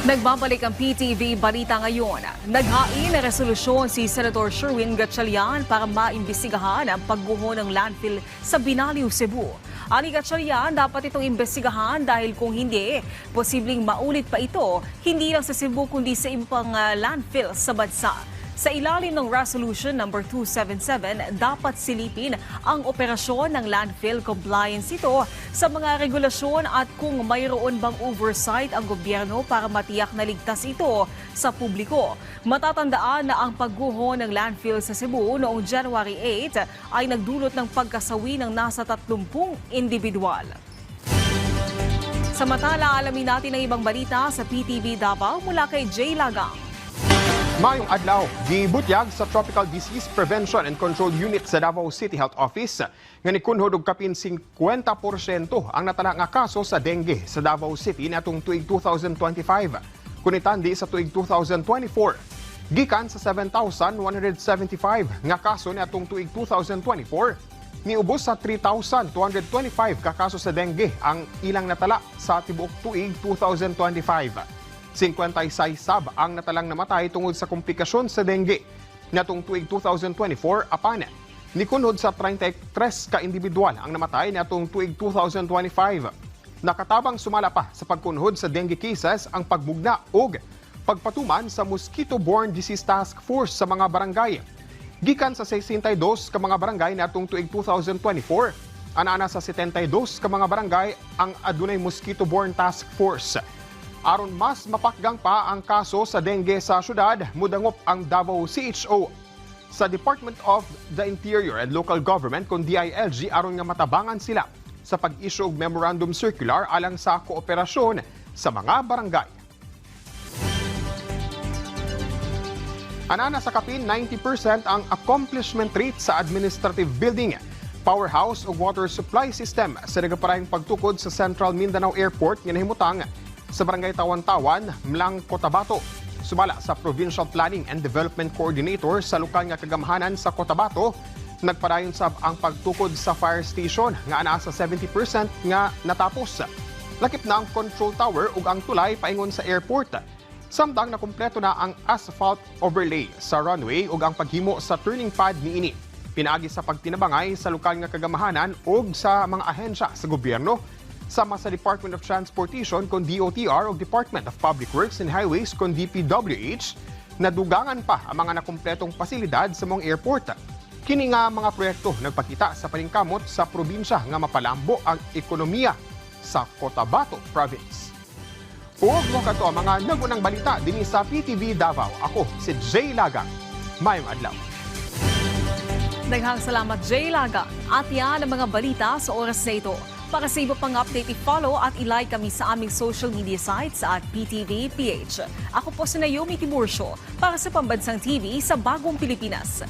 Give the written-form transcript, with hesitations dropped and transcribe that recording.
Nagbabalik ang PTV Balita ngayon. Naghain na resolusyon si Senator Sherwin Gatchalian para maimbestigahan ang pagguho ng landfill sa Binaliw, Cebu. Ani Gatchalian, dapat itong imbestigahan dahil kung hindi, posibleng maulit pa ito, hindi lang sa Cebu kundi sa ibang landfill sa bansa. Sa ilalim ng Resolution number 277, dapat silipin ang operasyon ng landfill compliance ito sa mga regulasyon at kung mayroon bang oversight ang gobyerno para matiyak na ligtas ito sa publiko. Matatandaan na ang pagguho ng landfill sa Cebu noong January 8 ay nagdulot ng pagkasawi ng nasa 30 individual. Samantala, alamin natin ang ibang balita sa PTV Davao mula kay Jay Lagang. Mayong adlaw, gibutyag sa Tropical Disease Prevention and Control Unit sa Davao City Health Office nga nikunhod og kapin 50% ang natala nga kaso sa dengue sa Davao City natong tuig 2025 kunitandi sa tuig 2024. Gikan sa 7,175 nga kaso natong tuig 2024, niubos sa 3,225 ka kaso sa dengue ang ilang natala sa tibuok tuig 2025. 56 sab ang natalang namatay tungod sa komplikasyon sa dengue. Natong tuig 2024, apan, nikunhod sa 33 ka individual ang namatay natong tuig 2025. Nakatabang sumala pa sa pagkunhod sa dengue cases ang pagbugna og pagpatuman sa Mosquito-Borne Disease Task Force sa mga barangay. Gikan sa 62 ka mga barangay natong tuig 2024, anana sa 72 ka mga barangay ang adunay Mosquito-Borne Task Force. Aron mas mapakgang pa ang kaso sa dengue sa syudad, mudangop ang Davao CHO sa Department of the Interior and Local Government kung DILG aron nga matabangan sila sa pag-issue og memorandum circular alang sa kooperasyon sa mga barangay. Anana sa kapin 90% ang accomplishment rate sa administrative building, powerhouse o water supply system sa nagaparahing pagtukod sa Central Mindanao Airport nga nahimutang sa Barangay Tawan-Tawan, Mlang, Cotabato. Sumala sa Provincial Planning and Development Coordinator sa lokal nga kagamahanan sa Cotabato, nagpadayon sab ang pagtukod sa fire station nga ana sa 70% nga natapos. Lakip na ang control tower ug ang tulay paingon sa airport. Samtang nakumpleto na ang asphalt overlay sa runway ug ang paghimo sa turning pad niini. Pinaagi sa pagtinabangay sa lokal nga kagamahanan ug sa mga ahensya sa gobyerno, sama sa Department of Transportation kon DOTR o Department of Public Works and Highways kon DPWH, nadugangan pa ang mga nakumpletong pasilidad sa mong airport. Kini nga mga proyekto nagpakita sa paningkamot sa probinsya nga mapalambo ang ekonomiya sa Cotabato Province. Huwag mo kato ang mga nagunang balita din sa PTV Davao. Ako si Jay Lagang. Mayong adlaw. Daghang salamat Jay Lagang. At yan ang mga balita sa oras na ito. Para sa iba pang update, i-follow at i-like kami sa aming social media sites at PTV PH. Ako po si Naomi Tiburcio para sa Pambansang TV sa Bagong Pilipinas.